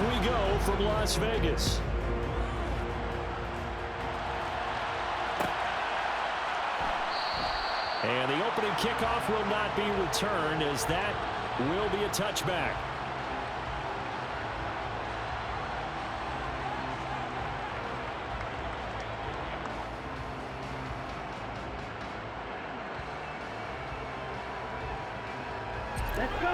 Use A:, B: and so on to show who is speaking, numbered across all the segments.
A: Off we go from Las Vegas. And the opening kickoff will not be returned, as that will be a touchback.
B: Let's go.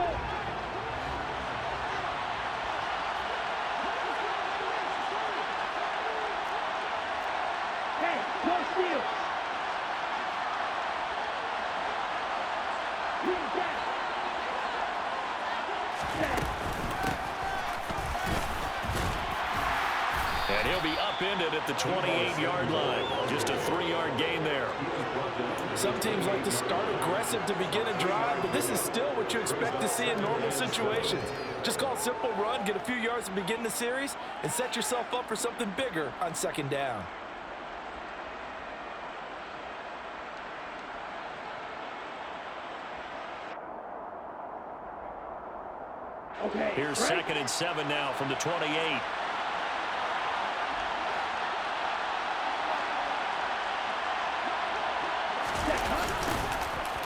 B: Hey, no steal.
A: And he'll be upended at the 28-yard line. Just a 3-yard gain there.
C: Some teams like to start aggressive to begin a drive, but this is still what you expect to see in normal situations. Just call a simple run, get a few yards to begin the series, and set yourself up for something bigger on second down.
B: Okay.
A: Here's second and 7 now from the 28.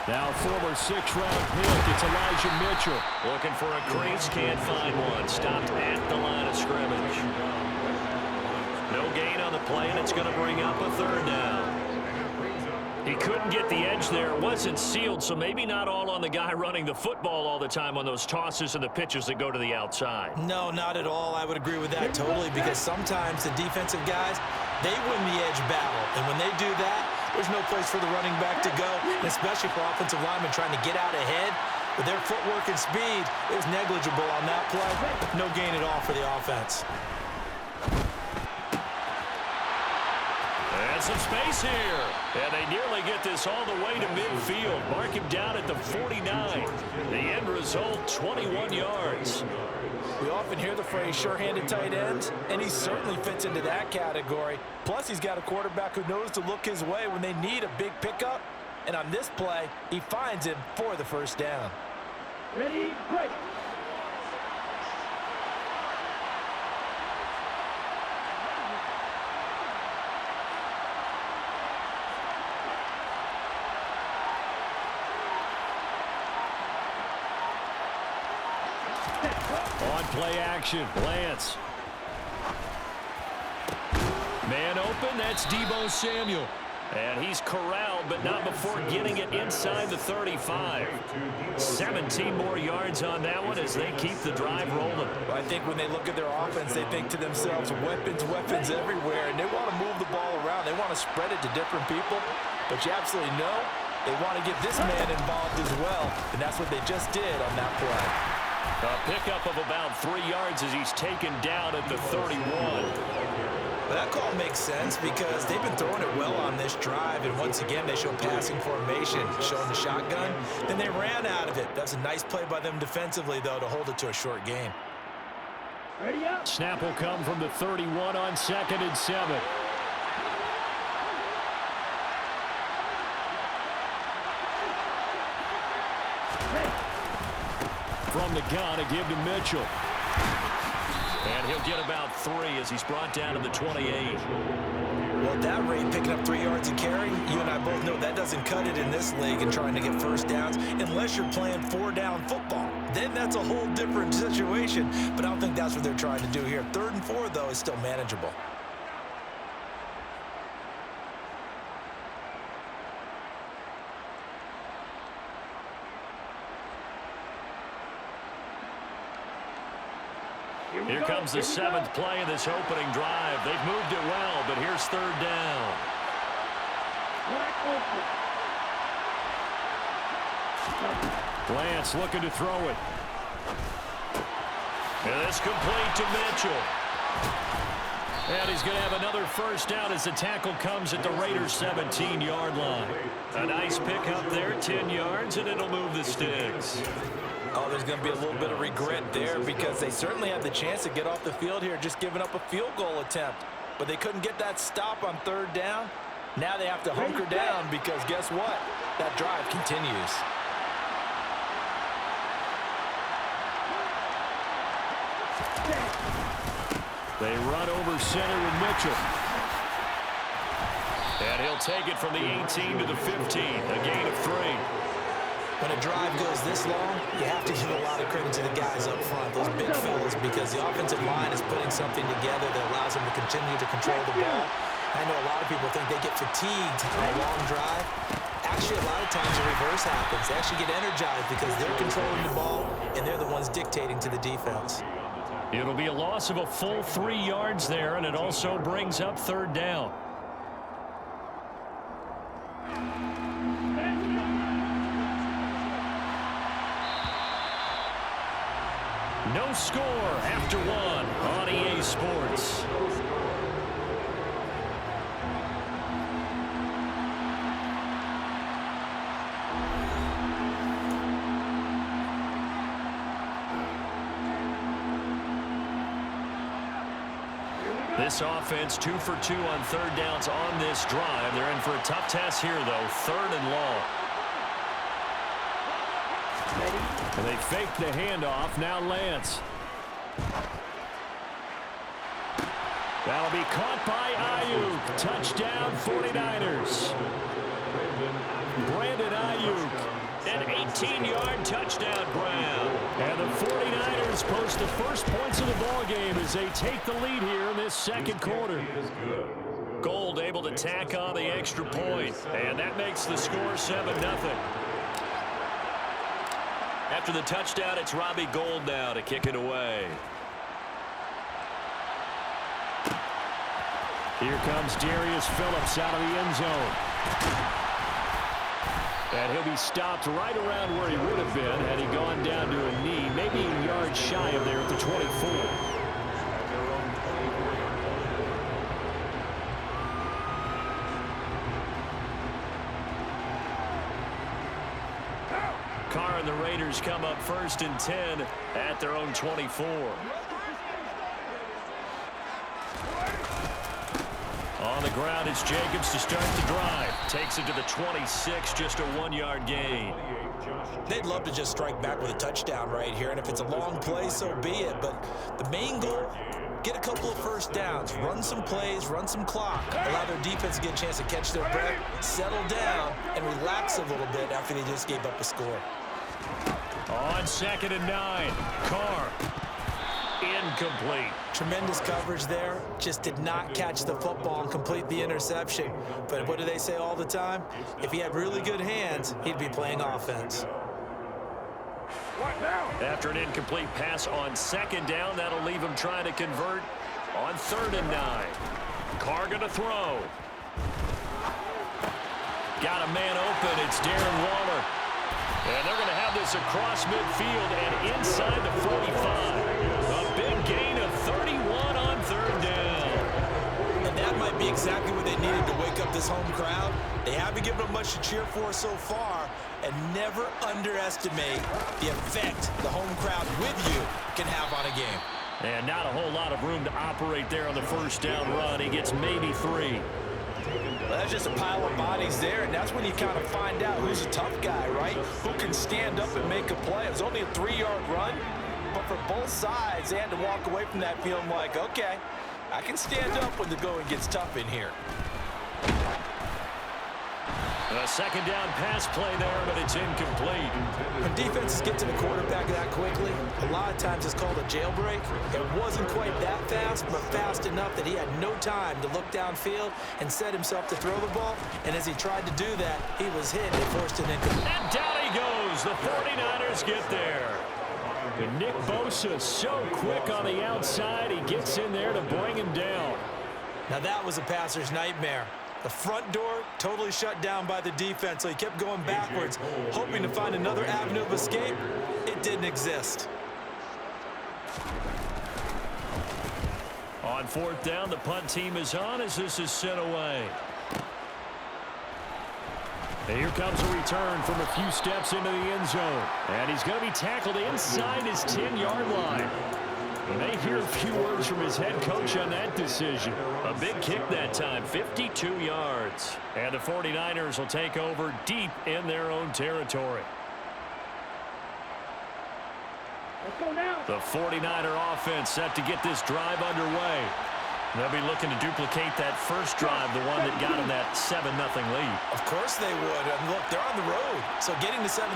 A: Now former 6th-round pick, it's Elijah Mitchell. Looking for a crease, can't find one. Stopped at the line of scrimmage. No gain on the play, and it's going to bring up a 3rd down. He couldn't get the edge there. It wasn't sealed, so maybe not all on the guy running the football all the time on those tosses and the pitches that go to the outside.
C: No, not at all. I would agree with that totally, because sometimes the defensive guys, they win the edge battle. And when they do that, there's no place for the running back to go, especially for offensive linemen trying to get out ahead. With their footwork and speed, it was negligible on that play. No gain at all for the offense.
A: And some space here. And they nearly get this all the way to midfield. Mark him down at the 49. The end result, 21 yards.
C: We often hear the phrase sure-handed tight ends, and he certainly fits into that category. Plus, he's got a quarterback who knows to look his way when they need a big pickup. And on this play, he finds him for the 1st down.
B: Ready, break.
A: On play action, Lance. Man open, that's Deebo Samuel. And he's corralled, but not before getting it inside the 35. 17 more yards on that one as they keep the drive rolling.
C: Well, I think when they look at their offense, they think to themselves, weapons, weapons everywhere, and they want to move the ball around. They want to spread it to different people, but you absolutely know they want to get this man involved as well, and that's what they just did on that play.
A: A pickup of about 3 yards as he's taken down at the 31.
C: That call makes sense because they've been throwing it well on this drive, and once again they show passing formation, showing the shotgun. Then they ran out of it. That's a nice play by them defensively, though, to hold it to a short gain.
B: Ready up.
A: Snap will come from the 31 on 2nd and 7. From the gun, a give to Mitchell. And he'll get about 3 as he's brought down to the 28.
C: Well, at that rate, picking up 3 yards a carry, you and I both know that doesn't cut it in this league and trying to get 1st downs unless you're playing 4-down football. Then that's a whole different situation, but I don't think that's what they're trying to do here. 3rd and 4, though, is still manageable.
A: Here comes the 7th play of this opening drive. They've moved it well, but here's 3rd down. Lance looking to throw it. And it's complete to Mitchell. And he's going to have another 1st down as the tackle comes at the Raiders' 17-yard line. A nice pickup there, 10 yards, and it'll move the sticks.
C: Oh, there's going to be a little bit of regret there because they certainly had the chance to get off the field here just giving up a field goal attempt. But they couldn't get that stop on 3rd down. Now they have to hunker down because guess what? That drive continues.
A: They run over center with Mitchell. And he'll take it from the 18 to the 15, a gain of 3.
C: When a drive goes this long, you have to give a lot of credit to the guys up front, those big fellas, because the offensive line is putting something together that allows them to continue to control the ball. I know a lot of people think they get fatigued on a long drive. Actually, a lot of times the reverse happens. They actually get energized because they're controlling the ball, and they're the ones dictating to the defense.
A: It'll be a loss of a full 3 yards there, and it also brings up 3rd down. No score after 1 on EA Sports. This offense 2 for 2 on 3rd downs on this drive. They're in for a tough task here, though. 3rd and long. And they fake the handoff. Now Lance. That'll be caught by Ayuk. Touchdown 49ers. Brandon Ayuk. An 18-yard touchdown, Brown. And the 49ers post the first points of the ballgame as they take the lead here in this 2nd quarter. Gold able to tack on the extra point. And that makes the score 7-0. After the touchdown, it's Robbie Gould now to kick it away. Here comes Darius Phillips out of the end zone. And he'll be stopped right around where he would have been had he gone down to a knee, maybe a yard shy of there at the 24. Carr and the Raiders come up 1st and 10 at their own 24. On the ground, it's Jacobs to start the drive. Takes it to the 26, just a 1-yard gain.
C: They'd love to just strike back with a touchdown right here, and if it's a long play, so be it. But the main goal, get a couple of 1st downs, run some plays, run some clock, allow their defense to get a chance to catch their breath, settle down, and relax a little bit after they just gave up a score.
A: On 2nd and 9, Carr. Incomplete.
C: Tremendous coverage there. Just did not catch the football and complete the interception. But what do they say all the time? If he had really good hands, he'd be playing offense.
A: After an incomplete pass on 2nd down, that'll leave him trying to convert on 3rd and 9. Carr going to throw. Got a man open. It's Darren Waller. And they're going to have this across midfield and inside the 45. A big gain of 31 on 3rd down.
C: And that might be exactly what they needed to wake up this home crowd. They haven't given them much to cheer for so far. And never underestimate the effect the home crowd with you can have on a game.
A: And not a whole lot of room to operate there on the 1st down run. He gets maybe 3.
C: Well, that's just a pile of bodies there, and that's when you kind of find out who's a tough guy, right? Who can stand up and make a play. It was only a 3-yard run, but for both sides, they had to walk away from that feeling like, okay, I can stand up when the going gets tough in here.
A: A 2nd down pass play there, but it's incomplete.
C: When defenses get to the quarterback that quickly, a lot of times it's called a jailbreak. It wasn't quite that fast, but fast enough that he had no time to look downfield and set himself to throw the ball. And as he tried to do that, he was hit and forced an incomplete.
A: And down he goes. The 49ers get there. And Nick Bosa so quick on the outside. He gets in there to bring him down.
C: Now that was a passer's nightmare. The front door totally shut down by the defense, so he kept going backwards, hoping to find another avenue of escape. It didn't exist.
A: On 4th down, the punt team is on as this is sent away. And here comes a return from a few steps into the end zone. And he's going to be tackled inside his 10-yard line. And they hear a few words from his head coach on that decision. A big kick that time, 52 yards. And the 49ers will take over deep in their own territory.
B: Let's go now.
A: The 49er offense set to get this drive underway. They'll be looking to duplicate that first drive, the one that got them that 7-0 lead.
C: Of course they would. And look, they're on the road. So getting the 7-0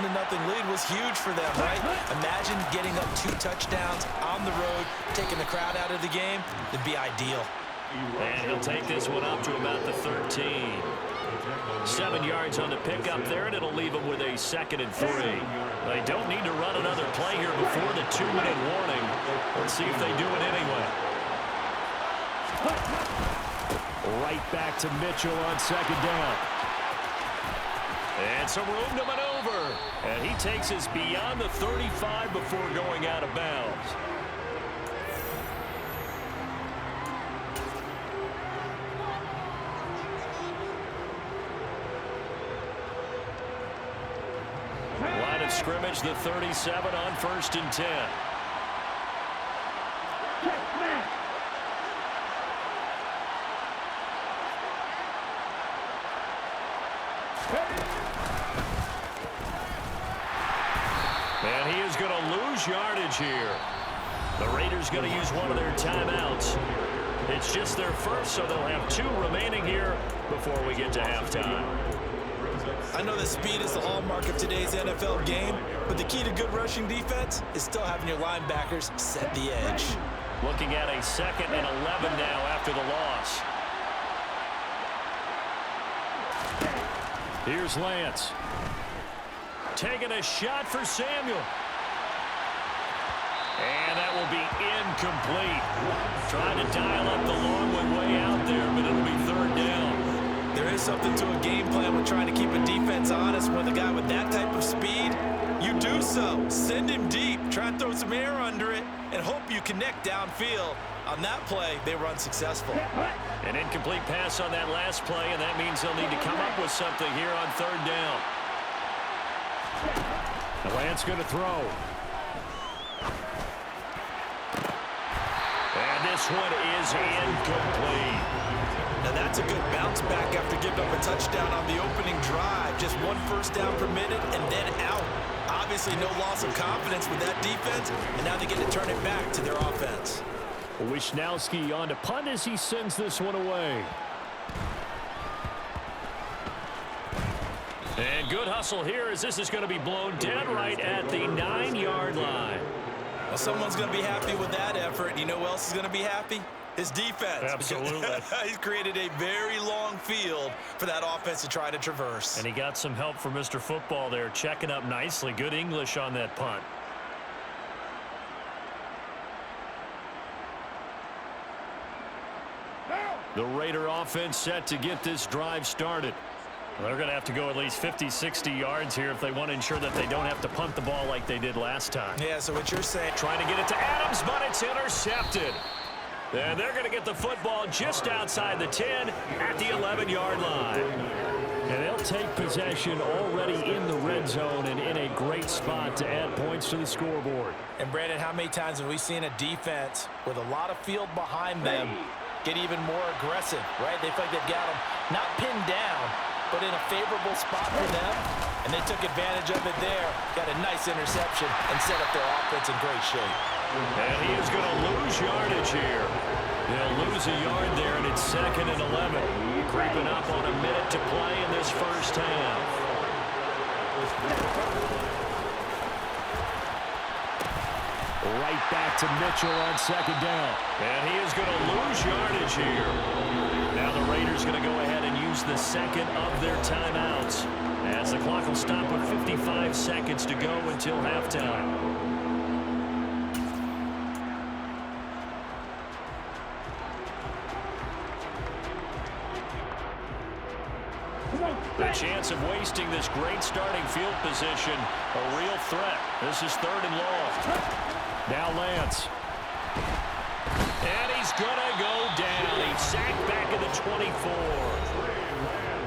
C: lead was huge for them, right? Imagine getting up 2 touchdowns on the road, taking the crowd out of the game. It'd be ideal.
A: And he'll take this one up to about the 13. 7 yards on the pickup there, and it'll leave them with a 2nd and 3. They don't need to run another play here before the 2-minute warning. Let's see if they do it anyway. Right back to Mitchell on 2nd down. And some room to maneuver. And he takes us beyond the 35 before going out of bounds. Line of scrimmage, the 37 on 1st and 10. And he is going to lose yardage here. The Raiders going to use one of their timeouts. It's just their first, so they'll have 2 remaining here before we get to halftime.
C: I know that speed is the hallmark of today's NFL game, but the key to good rushing defense is still having your linebackers set the edge.
A: Looking at a 2nd and 11 now after the loss. Here's Lance. Taking a shot for Samuel. And that will be incomplete. Trying to dial up the long way out there, but it'll be 3rd down.
C: There is something to a game plan with trying to keep a defense honest. When a guy with that type of speed, you do so. Send him deep. Try and throw some air under it and hope you connect downfield. On that play, they were unsuccessful.
A: An incomplete pass on that last play, and that means they'll need to come up with something here on 3rd down. The Lance going to throw. And this one is incomplete.
C: Now that's a good bounce back after giving up a touchdown on the opening drive. Just 1 first down permitted and then out. Obviously no loss of confidence with that defense, and now they get to turn it back to their offense.
A: Wisnowski on to punt as he sends this one away. And good hustle here as this is going to be blown dead right at the 9-yard line.
C: Well, someone's going to be happy with that effort. You know who else is going to be happy? His defense.
A: Absolutely.
C: He's created a very long field for that offense to try to traverse.
A: And he got some help from Mr. Football there, checking up nicely. Good English on that punt. The Raider offense set to get this drive started. They're going to have to go at least 50, 60 yards here if they want to ensure that they don't have to punt the ball like they did last time.
C: Yeah, so what you're saying.
A: Trying to get it to Adams, but it's intercepted. And they're going to get the football just outside the 10 at the 11-yard line. And they'll take possession already in the red zone and in a great spot to add points to the scoreboard.
C: And, Brandon, how many times have we seen a defense with a lot of field behind them get even more aggressive, right? They feel like they've got them not pinned down, but in a favorable spot for them, and they took advantage of it there, got a nice interception, and set up their offense in great shape.
A: And he is going to lose yardage here. They'll lose a yard there, and it's 2nd and 11. Creeping up on a minute to play in this first half. Right back to Mitchell on 2nd down. And he is going to lose yardage here. Now the Raiders going to go ahead and use the 2nd of their timeouts, as the clock will stop with 55 seconds to go until halftime. The chance of wasting this great starting field position, a real threat. This is 3rd and long. Now Lance. And he's going to go down. He's sacked back at the 24.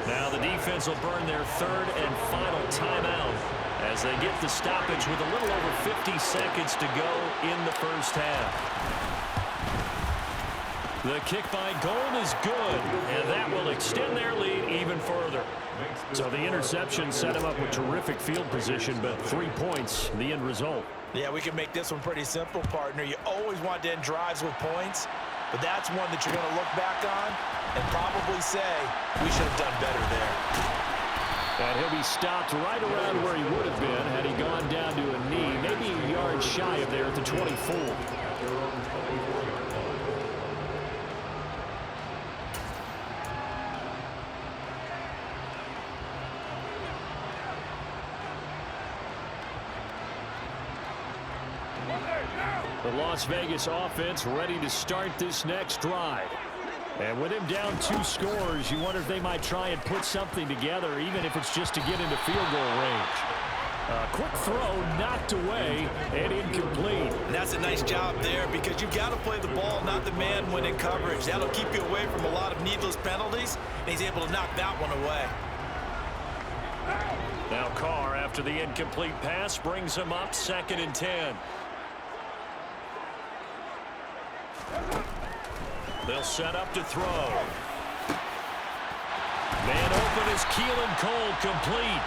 A: Now the defense will burn their 3rd and final timeout as they get the stoppage with a little over 50 seconds to go in the first half. The kick by Gold is good, and that will extend their lead even further. So the interception set him up with terrific field position, but 3 points, the end result.
C: Yeah, we can make this one pretty simple, partner. You always want to end drives with points, but that's one that you're going to look back on and probably say, we should have done better there.
A: And he'll be stopped right around where he would have been had he gone down to a knee, maybe a yard shy of there at the 24. The Las Vegas offense ready to start this next drive. And with him down 2 scores, you wonder if they might try and put something together, even if it's just to get into field goal range. Quick throw, knocked away, and incomplete.
C: And that's a nice job there because you've got to play the ball, not the man when in coverage. That'll keep you away from a lot of needless penalties, and he's able to knock that one away.
A: Now Carr, after the incomplete pass, brings him up 2nd and 10. They'll set up to throw. Man open is Keelan Cole, complete.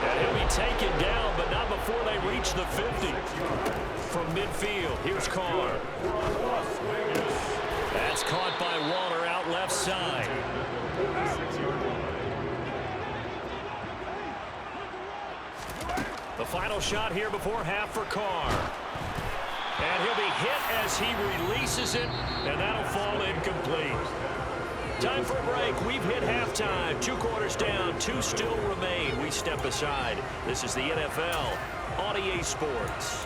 A: And he'll be taken down, but not before they reach the 50. From midfield, here's Carr. That's caught by Waller out left side. The final shot here before half for Carr. And he'll be hit as he releases it, and that'll fall incomplete. Time for a break. We've hit halftime. 2 quarters down, 2 still remain. We step aside. This is the NFL on EA Sports.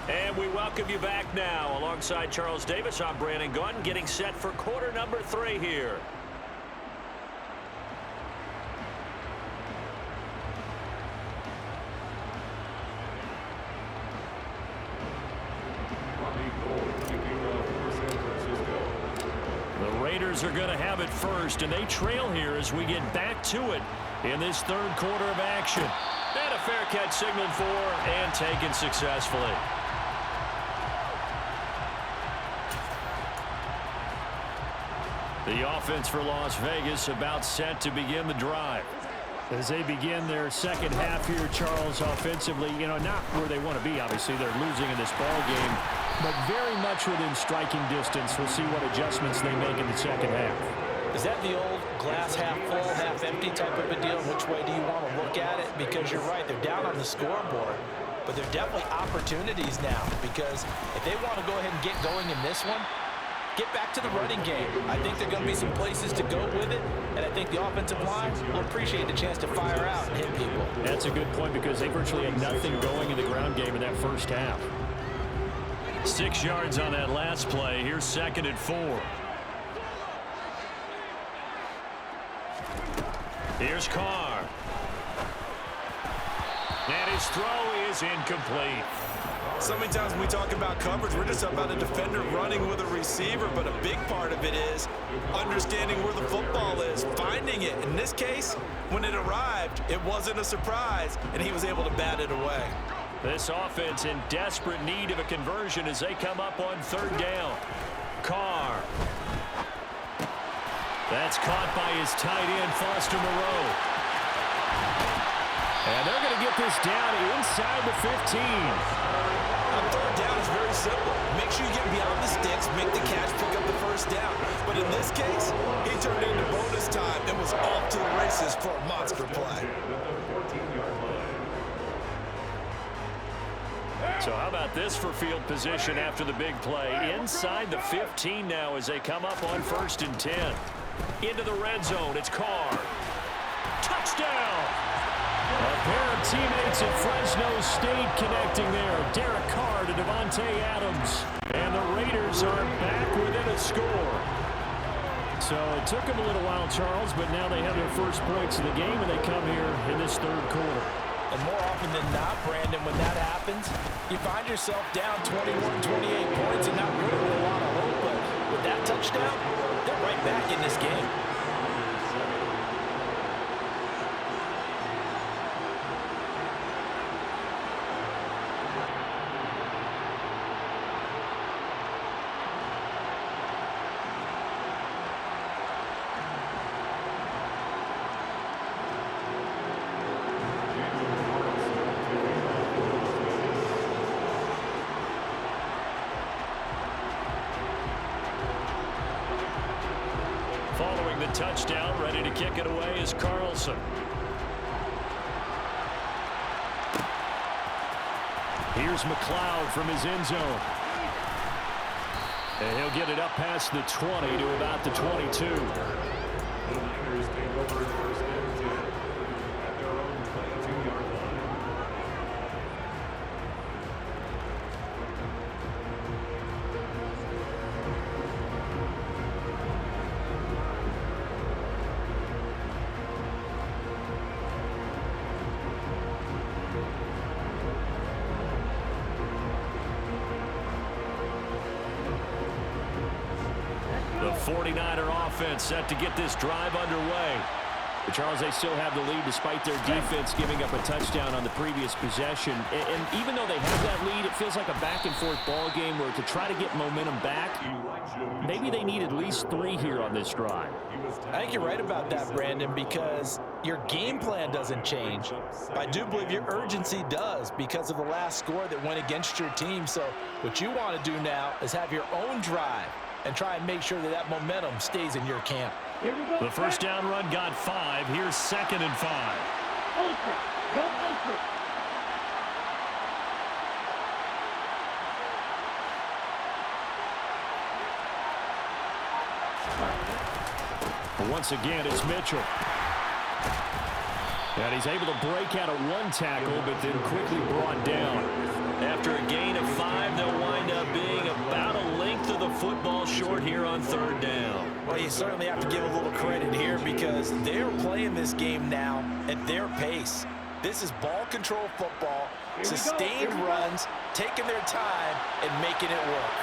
A: And we welcome you back now. Alongside Charles Davis, I'm Brandon Gunn, getting set for quarter number 3 here. The Raiders are going to have it first, and they trail here as we get back to it in this 3rd quarter of action. And a fair catch signaled for and taken successfully. The offense for Las Vegas about set to begin the drive. As they begin their second half here, Charles, offensively, not where they want to be. Obviously, they're losing in this ball game, but very much within striking distance. We'll see what adjustments they make in the second half.
C: Is that the old glass half full, half empty type of a deal? Which way do you want to look at it? Because you're right, they're down on the scoreboard, but there are definitely opportunities now because if they want to go ahead and get going in this one, get back to the running game. I think there are going to be some places to go with it, and I think the offensive line will appreciate the chance to fire out and hit people.
A: That's a good point because they virtually had nothing going in the ground game in that first half. 6 yards on that last play. Here's 2nd and 4. Here's Carr. And his throw is incomplete.
C: So many times when we talk about coverage, we're just talking about a defender running with a receiver, but a big part of it is understanding where the football is, finding it. In this case, when it arrived, it wasn't a surprise, and he was able to bat it away.
A: This offense in desperate need of a conversion as they come up on 3rd down. Carr. That's caught by his tight end, Foster Moreau. And they're going to get this down inside the 15.
C: On 3rd down is very simple. Make sure you get beyond the sticks, make the catch, pick up the 1st down. But in this case, he turned into bonus time and was off to the races for a monster play.
A: So how about this for field position after the big play? Inside the 15 now as they come up on 1st and 10. Into the red zone, it's Carr. Touchdown! A pair of teammates at Fresno State connecting there. Derek Carr to Devontae Adams. And the Raiders are back within a score. So it took them a little while, Charles, but now they have their first points of the game, and they come here in this 3rd quarter.
C: And more often than not, Brandon, when that happens, you find yourself down 21, 28 points and not really with a lot of hope. touchdown, they're right back in this game.
A: Following the touchdown, ready to kick it away is Carlson. Here's McLeod from his end zone. And he'll get it up past the 20 to about the 22. The 49er offense set to get this drive underway. But Charles, they still have the lead despite their defense giving up a touchdown on the previous possession. And even though they have that lead, it feels like a back-and-forth ball game where to try to get momentum back, maybe they need at least 3 here on this drive.
C: I think you're right about that, Brandon, because your game plan doesn't change. I do believe your urgency does because of the last score that went against your team. So what you want to do now is have your own drive and try and make sure that that momentum stays in your camp.
A: The first down run got 5. Here's 2nd and 5.
B: Ultra. Go ultra.
A: But once again, it's Mitchell. And he's able to break out of 1 tackle, but then quickly brought down. After a gain of 5, they'll wind up being about a length of the football short here on 3rd down.
C: Well, you certainly have to give a little credit here because they're playing this game now at their pace. This is ball control football, sustained runs, taking their time, and making it work.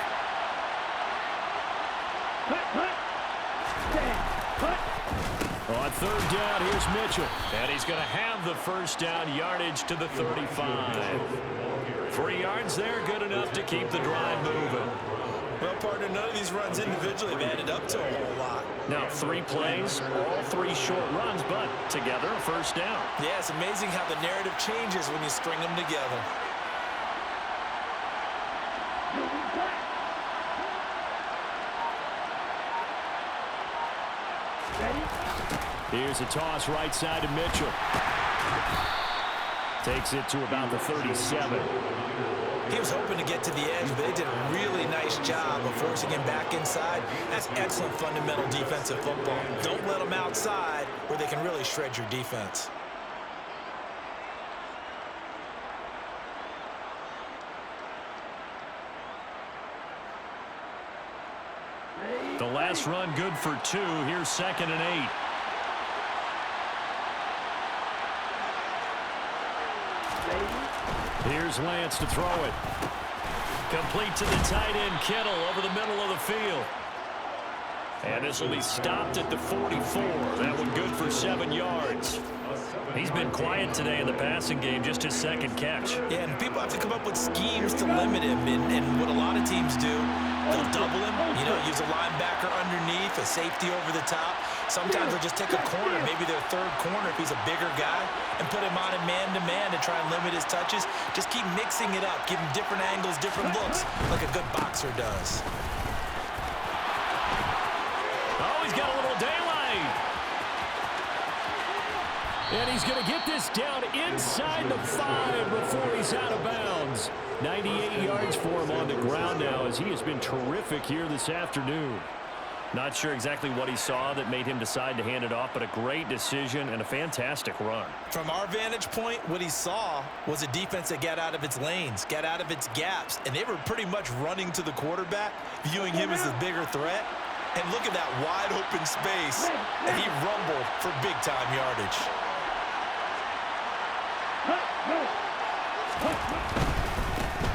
A: On 3rd down, here's Mitchell. And he's going to have the first down yardage to the 35. 3 yards there, good enough to keep the drive moving.
C: Well, partner, none of these runs individually have added up to a whole lot.
A: Now 3 plays, all 3 short runs, but together a first down.
C: Yeah, it's amazing how the narrative changes when you string them together.
A: Here's a toss right side to Mitchell. Takes it to about the 37.
C: He was hoping to get to the edge, but they did a really nice job of forcing him back inside. That's excellent fundamental defensive football. Don't let them outside where they can really shred your defense.
A: The last run good for 2. Here's 2nd and 8. Here's Lance to throw it. Complete to the tight end, Kittle, over the middle of the field. And this will be stopped at the 44. That one good for 7 yards. He's been quiet today in the passing game, just his 2nd catch.
C: Yeah, and people have to come up with schemes to limit him. And what a lot of teams do, they'll double him, use a linebacker underneath, a safety over the top. Sometimes they'll just take a corner, maybe their 3rd corner if he's a bigger guy, and put him on a man-to-man to try and limit his touches. Just keep mixing it up, give him different angles, different looks, like a good boxer does.
A: Oh, he's got a little daylight. And he's going to get this down inside the 5 before he's out of bounds. 98 yards for him on the ground now as he has been terrific here this afternoon. Not sure exactly what he saw that made him decide to hand it off, but a great decision and a fantastic run.
C: From our vantage point, what he saw was a defense that got out of its lanes, got out of its gaps, and they were pretty much running to the quarterback, viewing him as the bigger threat. And look at that wide open space, and he rumbled for big-time yardage.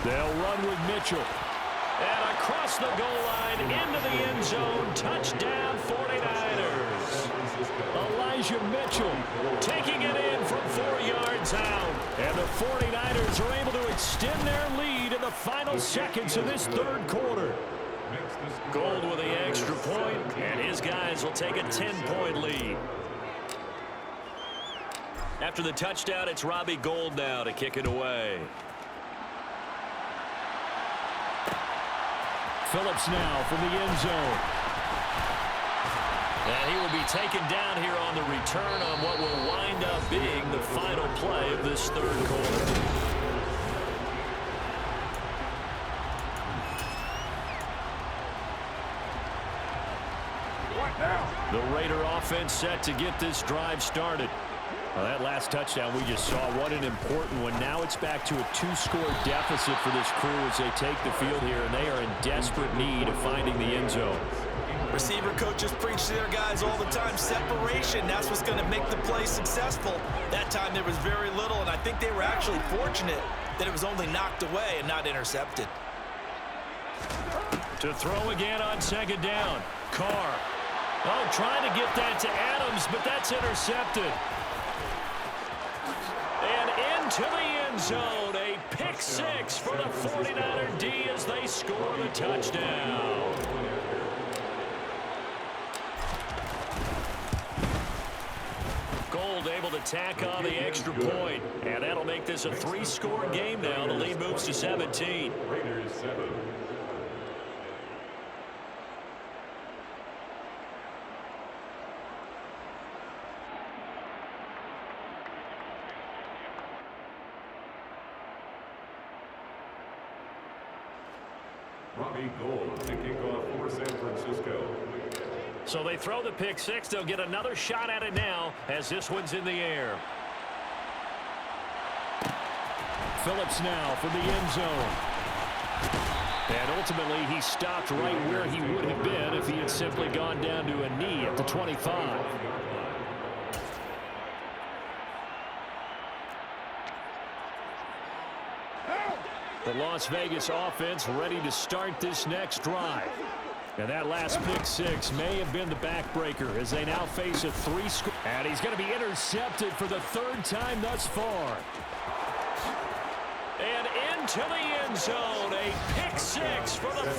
A: They'll run with Mitchell. And across the goal line into the end zone. Touchdown 49ers. Elijah Mitchell taking it in from 4 yards out. And the 49ers are able to extend their lead in the final seconds of this third quarter. Gold with the extra point, and his guys will take a 10-point lead. After the touchdown, it's Robbie Gould now to kick it away. Phillips now from the end zone. And he will be taken down here on the return on what will wind up being the final play of this third quarter. The Raider offense set to get this drive started. Well, that last touchdown we just saw, what an important one. Now it's back to a 2-score deficit for this crew as they take the field here, and they are in desperate need of finding the end zone.
C: Receiver coaches preach to their guys all the time. Separation, that's what's going to make the play successful. That time there was very little, and I think they were actually fortunate that it was only knocked away and not intercepted.
A: To throw again on second down. Carr. Oh, trying to get that to Adams, but that's intercepted. And into the end zone. A pick six for the 49er D as they score the touchdown. Gould able to tack on the extra point. And that'll make this a 3-score game now. The lead moves to 17.
D: Raiders 7. Robbie Gould to kick off for San Francisco.
A: So they throw the pick six. They'll get another shot at it now as this one's in the air. Phillips now from the end zone. And ultimately he stopped right where he would have been if he had simply gone down to a knee at the 25. The Las Vegas offense ready to start this next drive. And that last pick six may have been the backbreaker as they now face a 3-score. And he's going to be intercepted for the 3rd time thus far. And into the end zone, a pick six for the